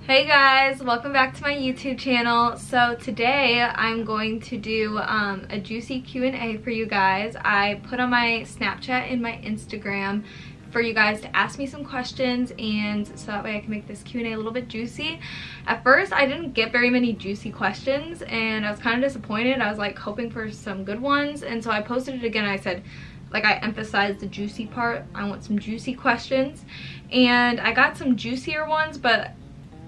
Hey guys, welcome back to my YouTube channel. So today I'm going to do a juicy Q&A for you guys. I put on my Snapchat and my Instagram for you guys to ask me some questions, and so that way I can make this Q&A a little bit juicy. At first I didn't get very many juicy questions and I was kind of disappointed. I was like hoping for some good ones, and so I posted it again. I said, like, I emphasized the juicy part. I want some juicy questions, and I got some juicier ones, but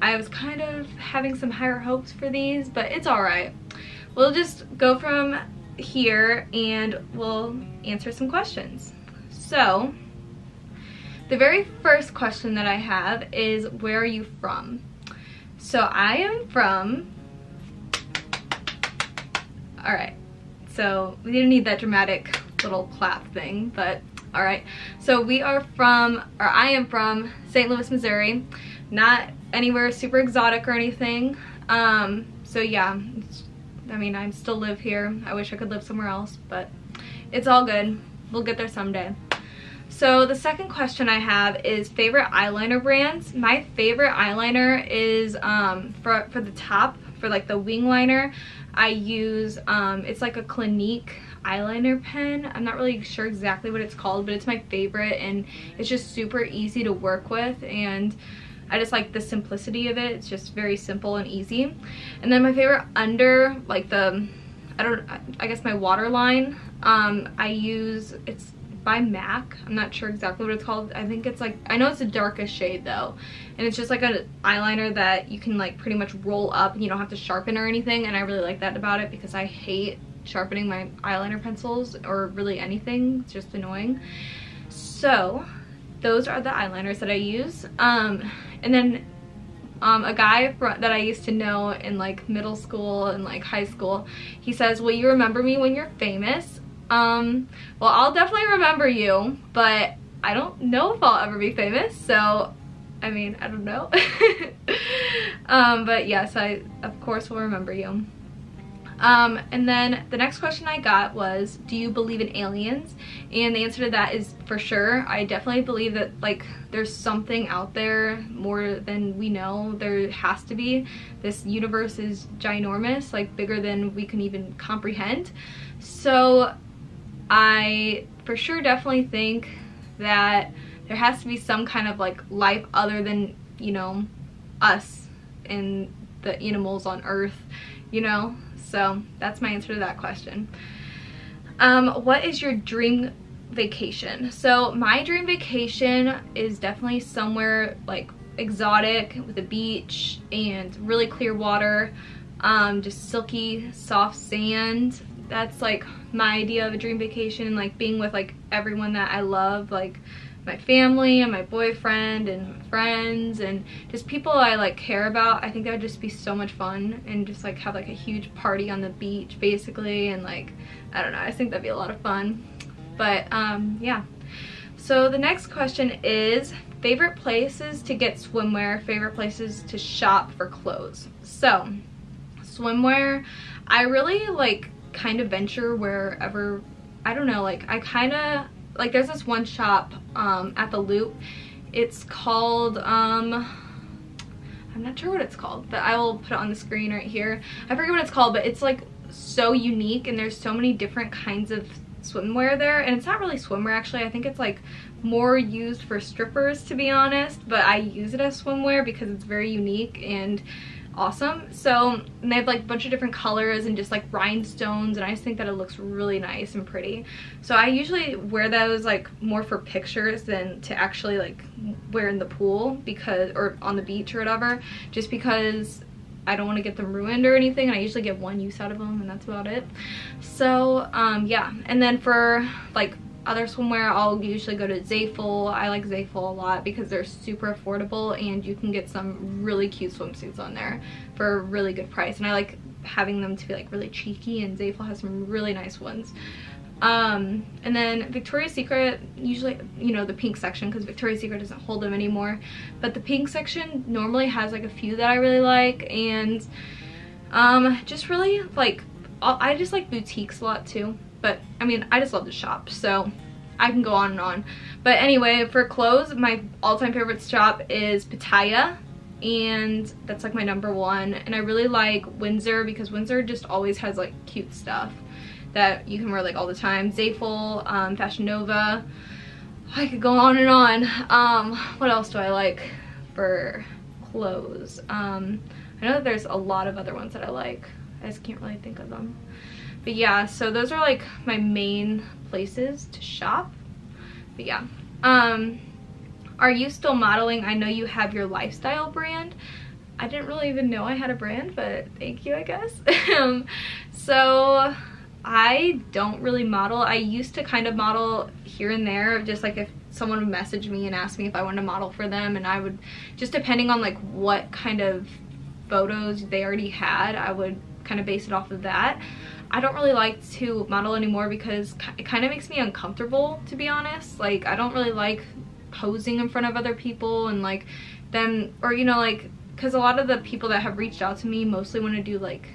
I was kind of having some higher hopes for these, but it's alright. We'll just go from here and we'll answer some questions. So, the very first question that I have is, where are you from? So I am from... Alright, so we didn't need that dramatic little clap thing, but alright. So we are from, or I am from St. Louis, Missouri. Not anywhere super exotic or anything. So yeah, I mean, I still live here. I wish I could live somewhere else, but it's all good. We'll get there someday. So the second question I have is favorite eyeliner brands. My favorite eyeliner is for the top, for like the wing liner, I use it's like a Clinique eyeliner pen. I'm not really sure exactly what it's called, but it's my favorite, and it's just super easy to work with, and I just like the simplicity of it. It's just very simple and easy. And then my favorite under, like the, I guess my waterline, I use, it's by MAC. I'm not sure exactly what it's called. I think it's like, I know it's the darkest shade though. And it's just like an eyeliner that you can like pretty much roll up and you don't have to sharpen or anything. And I really like that about it because I hate sharpening my eyeliner pencils or really anything. It's just annoying. So those are the eyeliners that I use. And then a guy that I used to know in like middle school and like high school, he says, will you remember me when you're famous? Well, I'll definitely remember you, but I don't know if I'll ever be famous, so I mean, I don't know. But yes, I of course will remember you. And then the next question I got was, do you believe in aliens? And the answer to that is for sure. I definitely believe that like there's something out there more than we know. There has to be. This universe is ginormous, like bigger than we can even comprehend. So I for sure definitely think that there has to be some kind of like life other than, you know, us and the animals on Earth, you know? So that's my answer to that question. What is your dream vacation? So my dream vacation is definitely somewhere like exotic with a beach and really clear water, just silky soft sand. That's like my idea of a dream vacation, like being with like everyone that I love, like my family and my boyfriend and friends and just people I like care about. I think that would just be so much fun, and just like have like a huge party on the beach basically, and like I don't know, I think that'd be a lot of fun. But yeah. So the next question is favorite places to get swimwear, favorite places to shop for clothes. So swimwear, I really like kind of venture wherever, I don't know, like I kind of like, there's this one shop at the Loop. It's called I'm not sure what it's called, but I will put it on the screen right here. I forget what it's called, but it's like so unique, and there's so many different kinds of swimwear there. And it's not really swimwear actually. I think it's like more used for strippers, to be honest, but I use it as swimwear because it's very unique and awesome. So, and they have like a bunch of different colors and just like rhinestones, and I just think that it looks really nice and pretty. So I usually wear those like more for pictures than to actually like wear in the pool, because, or on the beach or whatever, just because I don't want to get them ruined or anything, and I usually get one use out of them, and that's about it. So yeah. And then for like other swimwear, I'll usually go to Zaful. I like Zaful a lot because they're super affordable, and you can get some really cute swimsuits on there for a really good price. And I like having them to be like really cheeky, and Zaful has some really nice ones. And then Victoria's Secret, usually, you know, the pink section, because Victoria's Secret doesn't hold them anymore, but the pink section normally has like a few that I really like. And just really like, I just like boutiques a lot too. But I mean, I just love to shop, so I can go on and on. But anyway, for clothes, my all-time favorite shop is Pattaya. and that's like my #1. And I really like Windsor because Windsor just always has like cute stuff that you can wear like all the time. Zaful, Fashion Nova. I could go on and on. What else do I like for clothes? I know that there's a lot of other ones that I like. I just can't really think of them. But yeah, so those are like my main places to shop. But yeah. Are you still modeling? I know you have your lifestyle brand. I didn't really even know I had a brand, but thank you, I guess. So I don't really model. I used to kind of model here and there, just like if someone would message me and ask me if I wanted to model for them, and I would, just depending on like what kind of photos they already had, I would kind of base it off of that. I don't really like to model anymore because it kind of makes me uncomfortable, to be honest. Like, I don't really like posing in front of other people and like them, or you know, like, because a lot of the people that have reached out to me mostly want to do like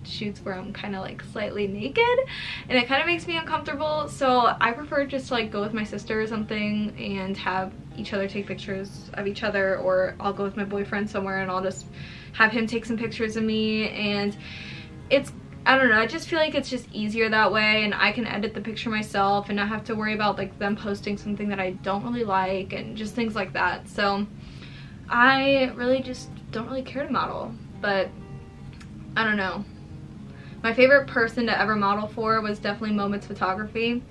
shoots where I'm kind of like slightly naked, and it kind of makes me uncomfortable. So I prefer just to like go with my sister or something and have each other take pictures of each other, or I'll go with my boyfriend somewhere and I'll just have him take some pictures of me. And it's, I don't know, I just feel like it's just easier that way, and I can edit the picture myself and not have to worry about like them posting something that I don't really like and just things like that. So I really just don't really care to model, but I don't know. My favorite person to ever model for was definitely Moments Photography.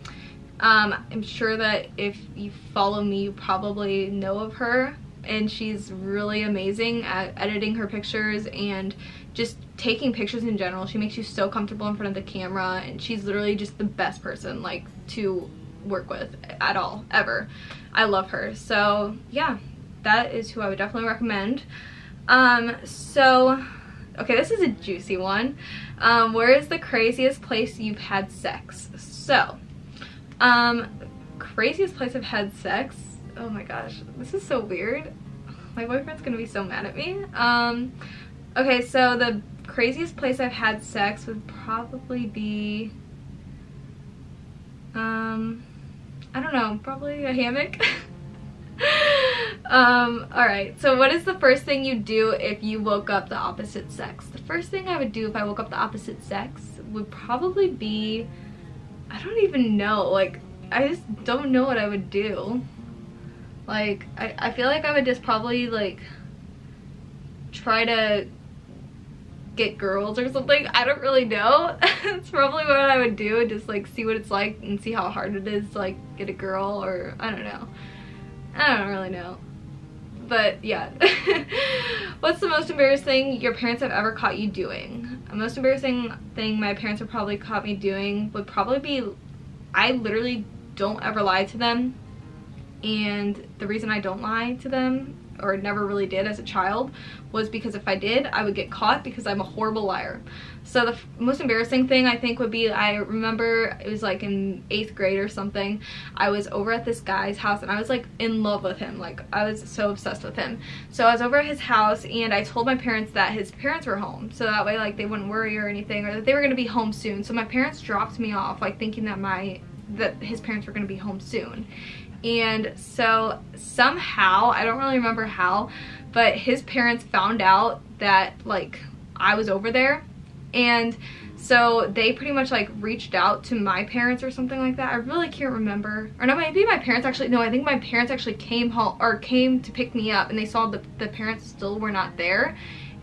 I'm sure that if you follow me, you probably know of her, and she's really amazing at editing her pictures and just taking pictures in general. She makes you so comfortable in front of the camera, and she's literally just the best person like to work with at all, ever. I love her. So yeah, that is who I would definitely recommend. So okay, this is a juicy one. Where is the craziest place you've had sex? So craziest place I've had sex, oh my gosh, this is so weird. My boyfriend's gonna be so mad at me. Okay, so the craziest place I've had sex would probably be, I don't know, probably a hammock. Alright, so what is the first thing you do if you woke up the opposite sex? The first thing I would do if I woke up the opposite sex would probably be, I don't even know, like, I just don't know what I would do. Like, I feel like I would just probably like try to get girls or something. I don't really know. It's probably what I would do, just like see what it's like and see how hard it is to like get a girl, or I don't know. I don't really know. But yeah. What's the most embarrassing thing your parents have ever caught you doing? The most embarrassing thing my parents have probably caught me doing would probably be, I literally don't ever lie to them. And the reason I don't lie to them, or never really did as a child, was because if I did, I would get caught because I'm a horrible liar. So the most embarrassing thing I think would be, I remember it was like in 8th grade or something, I was over at this guy's house and I was like in love with him. Like, I was so obsessed with him. So I was over at his house and I told my parents that his parents were home, so that way like they wouldn't worry or anything, or that they were going to be home soon. So my parents dropped me off like thinking that his parents were going to be home soon. And so somehow, I don't really remember how, but his parents found out that like I was over there, and so they pretty much like reached out to my parents or something like that. I really can't remember. Or no, maybe my parents actually, no, I think my parents actually came home, or came to pick me up, and they saw the parents still were not there.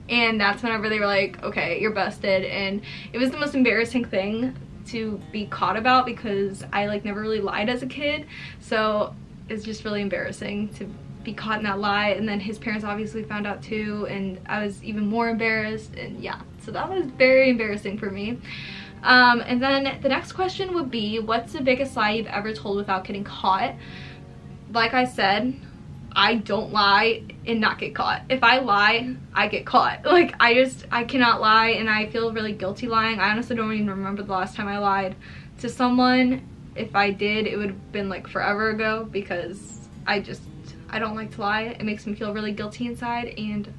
And that's whenever they were like, okay, you're busted. And it was the most embarrassing thing to be caught about, because I like never really lied as a kid, so it's just really embarrassing to be caught in that lie. And then his parents obviously found out too, and I was even more embarrassed. And yeah, so that was very embarrassing for me. And then the next question would be, what's the biggest lie you've ever told without getting caught? Like I said, I don't lie and not get caught. If I lie, I get caught. Like, I cannot lie, and I feel really guilty lying. I honestly don't even remember the last time I lied to someone. If I did, it would have been like forever ago, because I don't like to lie. It makes me feel really guilty inside, and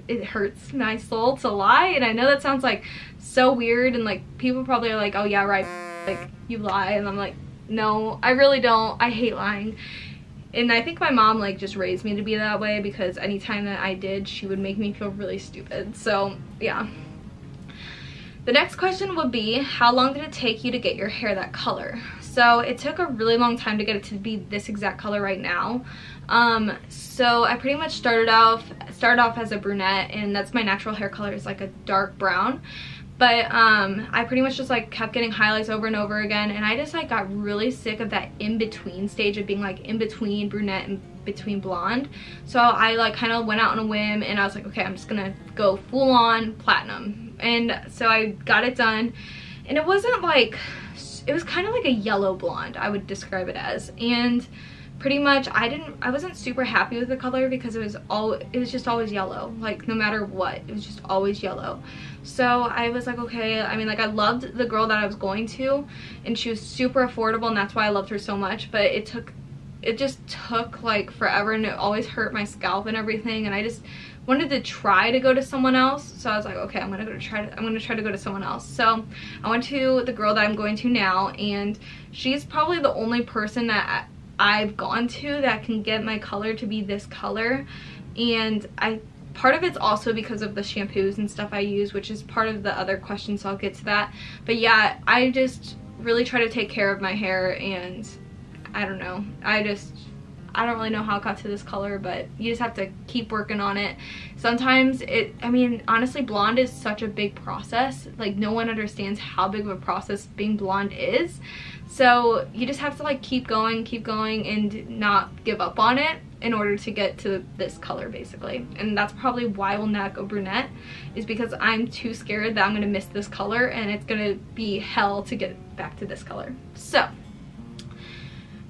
it hurts my soul to lie. And I know that sounds like so weird, and like people probably are like, oh yeah, right, like you lie. And I'm like, no, I really don't. I hate lying. And I think my mom like just raised me to be that way, because anytime that I did, she would make me feel really stupid. So yeah. The next question would be, how long did it take you to get your hair that color? So it took a really long time to get it to be this exact color right now. So I pretty much started off as a brunette, and that's my natural hair color, is like a dark brown. But I pretty much just like kept getting highlights over and over again, and I just like got really sick of that in-between stage of being like in between brunette and between blonde. So I like kind of went out on a whim, and I was like, okay, I'm just gonna go full on platinum. And so I got it done, and it wasn't like, it was kind of like a yellow blonde, I would describe it as. And pretty much I wasn't super happy with the color, because it was just always yellow. Like no matter what, it was just always yellow. So I was like, okay, I mean, like I loved the girl that I was going to, and she was super affordable, and that's why I loved her so much. But it just took like forever, and it always hurt my scalp and everything, and I just wanted to try to go to someone else. So I was like, okay, I'm gonna try to go to someone else. So I went to the girl that I'm going to now, and she's probably the only person that I've gone to that can get my color to be this color. And part of it's also because of the shampoos and stuff I use, which is part of the other question, so I'll get to that. But yeah, I just really try to take care of my hair, and I don't know, I don't really know how it got to this color, but you just have to keep working on it. Sometimes I mean, honestly, blonde is such a big process. Like no one understands how big of a process being blonde is. So you just have to like keep going and not give up on it in order to get to this color basically. And that's probably why I will not go brunette, is because I'm too scared that I'm gonna miss this color, and it's gonna be hell to get back to this color. So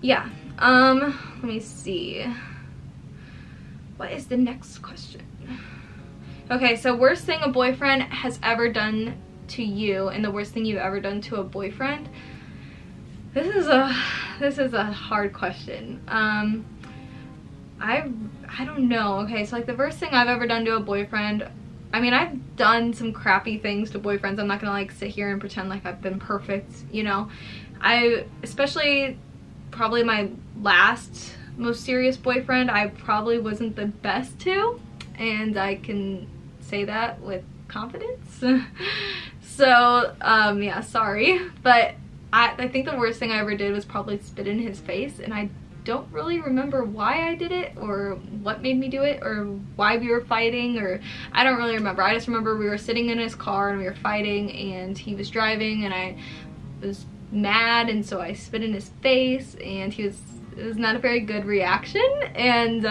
yeah, let me see, what is the next question? Okay, so worst thing a boyfriend has ever done to you, and the worst thing you've ever done to a boyfriend. This is a hard question. I don't know. Okay, so like the worst thing I've ever done to a boyfriend, I mean, I've done some crappy things to boyfriends. I'm not gonna like sit here and pretend like I've been perfect, you know. Especially probably my last most serious boyfriend, I probably wasn't the best to, and I can say that with confidence. So yeah, sorry, but I think the worst thing I ever did was probably spit in his face, and I don't really remember why I did it, or what made me do it, or why we were fighting, or I don't really remember. I just remember we were sitting in his car and we were fighting, and he was driving, and I was mad, and so I spit in his face, and it was not a very good reaction, and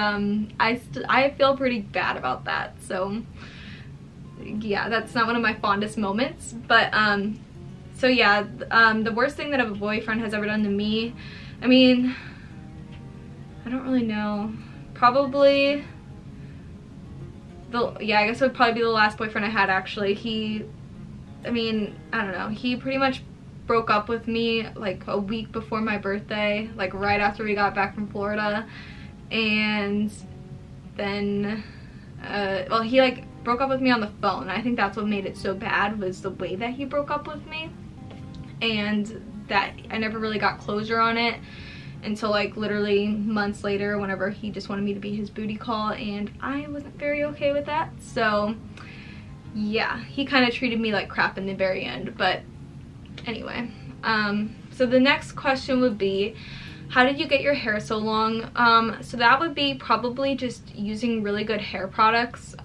I feel pretty bad about that. So yeah, that's not one of my fondest moments. But so yeah, the worst thing that a boyfriend has ever done to me, I mean, I don't really know. Probably yeah, I guess it would probably be the last boyfriend I had, actually. I mean, I don't know. He pretty much broke up with me like a week before my birthday, like right after we got back from Florida. And then, well, he like broke up with me on the phone. I think that's what made it so bad, was the way that he broke up with me. And that I never really got closure on it until like literally months later, whenever he just wanted me to be his booty call, and I wasn't very okay with that. So yeah, he kind of treated me like crap in the very end. But anyway, so the next question would be, how did you get your hair so long? So that would be probably just using really good hair products.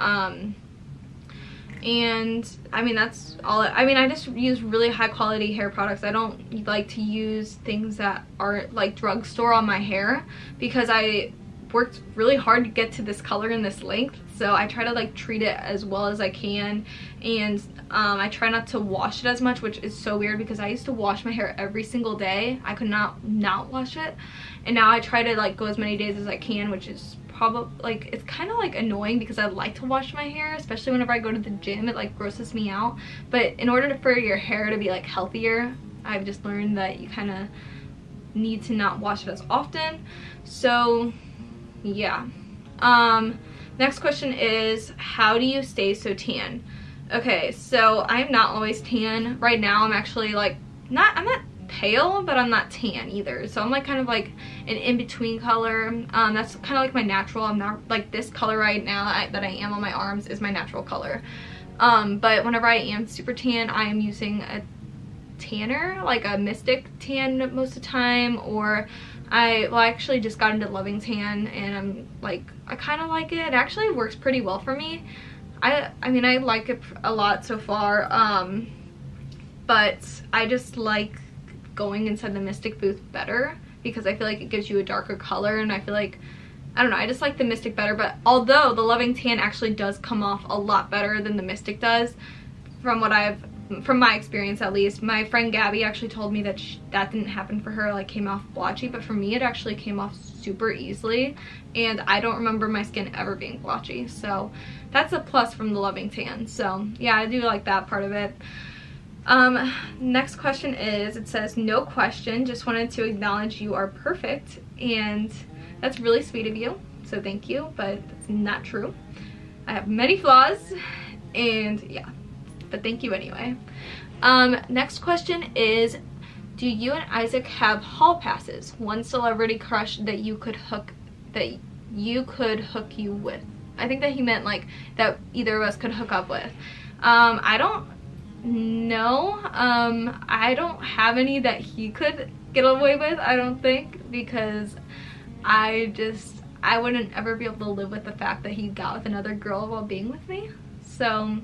And I mean, that's all. I mean, I just use really high quality hair products. I don't like to use things that are like drugstore on my hair, because I worked really hard to get to this color and this length. So I try to like treat it as well as I can, and I try not to wash it as much, which is so weird because I used to wash my hair every single day. I could not wash it, and now I try to like go as many days as I can, which is probably like, it's kind of like annoying because I like to wash my hair, especially whenever I go to the gym. It like grosses me out. But in order for your hair to be like healthier, I've just learned that you kind of need to not wash it as often. So yeah. Next question is, how do you stay so tan? Okay, so I'm not always tan. Right now I'm actually like I'm not pale, but I'm not tan either. So I'm like kind of like an in-between color. That's kind of like my natural. I'm not like this color right now that I am on my arms is my natural color. But whenever I am super tan, I am using a tanner, like a Mystic tan most of the time, or I actually just got into Loving Tan, and I'm like, I kind of like it. It actually works pretty well for me. I mean, I like it a lot so far, but I just like going inside the Mystic booth better because I feel like it gives you a darker color, and I feel like, I don't know, I just like the Mystic better. But although the Loving Tan actually does come off a lot better than the Mystic does, from my experience at least. My friend Gabby actually told me that that didn't happen for her, like came off blotchy, but for me it actually came off super easily, and I don't remember my skin ever being blotchy, so that's a plus from the Loving Tan. So yeah, I do like that part of it. Next question is, it says, no question, just wanted to acknowledge you are perfect, and that's really sweet of you, so thank you, but that's not true. I have many flaws, and yeah, but thank you anyway. Next question is, do you and Isaac have hall passes? One celebrity crush that you could hook you with. I think that he meant like that either of us could hook up with. I don't know. I don't have any that he could get away with, I don't think, because I wouldn't ever be able to live with the fact that he got with another girl while being with me. So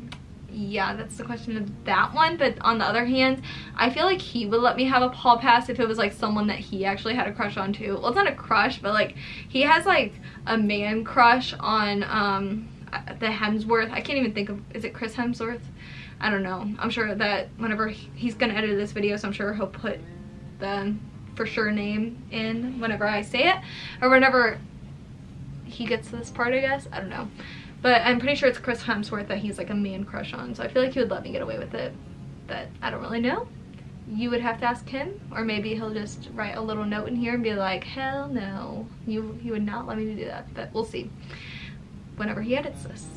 yeah, that's the question of that one. But on the other hand, I feel like he would let me have a hall pass if it was like someone that he actually had a crush on too. Well, it's not a crush, but like he has like a man crush on the Hemsworth. I can't even think of, is it Chris Hemsworth? I don't know. I'm sure that whenever he's gonna edit this video, so I'm sure he'll put the for sure name in whenever I say it, or whenever he gets to this part, I guess. I don't know. But I'm pretty sure it's Chris Hemsworth that he's like a man crush on, so I feel like he would let me get away with it, but I don't really know. You would have to ask him, or maybe he'll just write a little note in here and be like, hell no, he would not let me do that, but we'll see whenever he edits this.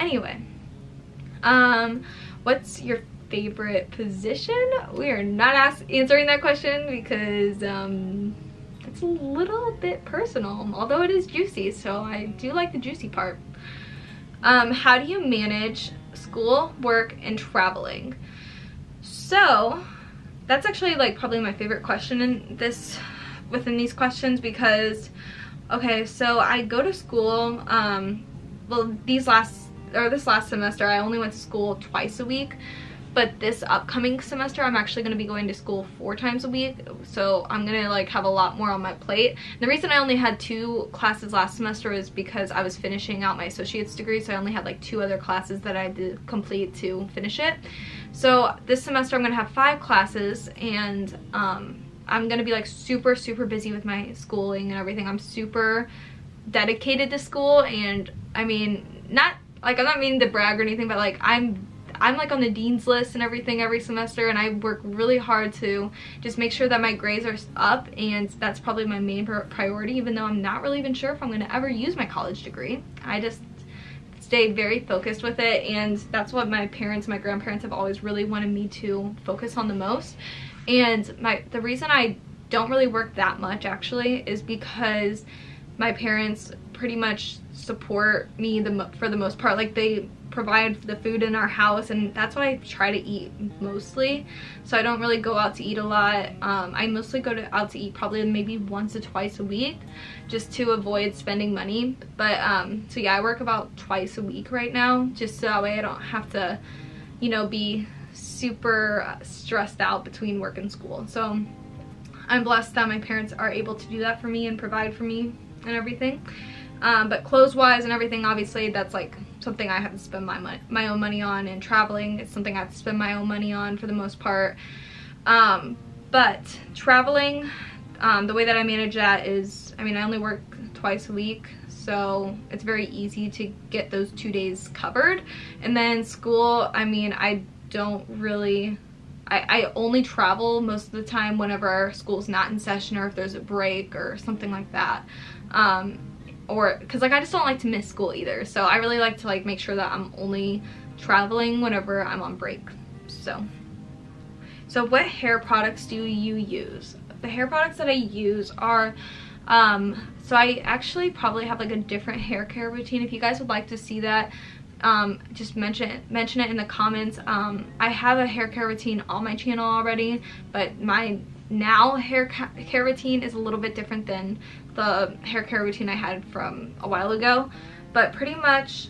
Anyway, what's your favorite position? We are not answering that question because it's a little bit personal, although it is juicy, so I do like the juicy part. How do you manage school, work, and traveling? So that's actually like probably my favorite question within these questions, because okay, so I go to school, well, this last semester I only went to school twice a week, but this upcoming semester I'm actually going to be going to school 4 times a week, so I'm going to like have a lot more on my plate. And the reason I only had 2 classes last semester is because I was finishing out my associate's degree, so I only had like 2 other classes that I had to complete to finish it. So this semester I'm going to have 5 classes, and I'm going to be like super busy with my schooling and everything. I'm super dedicated to school, and I mean, not like, I'm not meaning to brag or anything, but like I'm like on the dean's list and everything every semester, and I work really hard to just make sure that my grades are up, and that's probably my main priority, even though I'm not really even sure if I'm going to ever use my college degree. I just stay very focused with it, and that's what my parents, my grandparents have always really wanted me to focus on the most. And the reason I don't really work that much actually is because my parents pretty much support me for the most part. Like, they provide the food in our house, and that's what I try to eat mostly, so I don't really go out to eat a lot. I mostly go out to eat probably maybe once or twice a week, just to avoid spending money. But so yeah, I work about twice a week right now, just so that way I don't have to, you know, be super stressed out between work and school. So I'm blessed that my parents are able to do that for me and provide for me and everything. But clothes wise and everything, obviously that's like something I have to spend my own money on, and traveling is something I have to spend my own money on for the most part. But traveling, the way that I manage that is, I mean, I only work twice a week, so it's very easy to get those 2 days covered. And then school, I mean, I don't really, I only travel most of the time whenever school's not in session, or if there's a break or something like that. Or because like I just don't like to miss school either, so I really like to like make sure that I'm only traveling whenever I'm on break. So So what hair products do you use? The hair products that I use are, so I actually probably have like a different hair care routine. If you guys would like to see that, just mention it in the comments. I have a hair care routine on my channel already, but my now hair care routine is a little bit different than the hair care routine I had from a while ago. But pretty much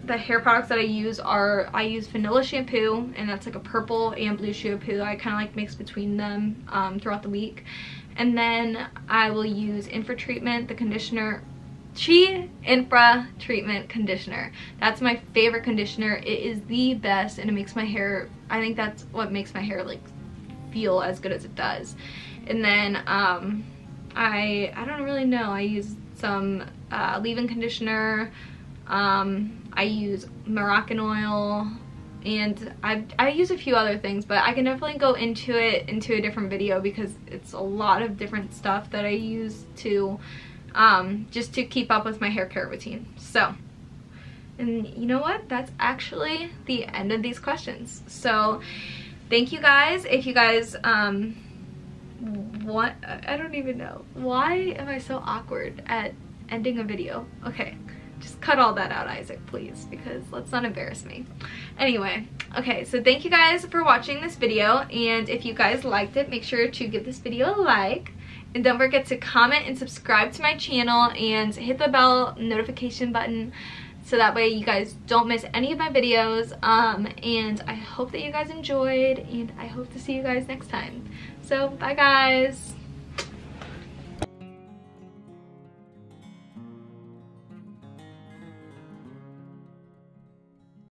the hair products that I use are, I use vanilla shampoo, and that's like a purple and blue shampoo. I kind of like mix between them throughout the week. And then I will use Infra Treatment, the conditioner, Infra Treatment conditioner. That's my favorite conditioner. It is the best, and it makes my hair, I think that's what makes my hair like feel as good as it does. And then I don't really know, I use some leave-in conditioner, I use Moroccan oil, and I use a few other things, but I can definitely go into it into a different video because it's a lot of different stuff that I use to just to keep up with my hair care routine. So, and you know what, that's actually the end of these questions. So thank you guys. If you guys what, I don't even know, why am I so awkward at ending a video? Okay, just cut all that out, Isaac, please, because let's not embarrass me. Anyway, okay, so thank you guys for watching this video, and if you guys liked it, make sure to give this video a like, and don't forget to comment and subscribe to my channel and hit the bell notification button so that way you guys don't miss any of my videos. And I hope that you guys enjoyed, and I hope to see you guys next time. So bye guys.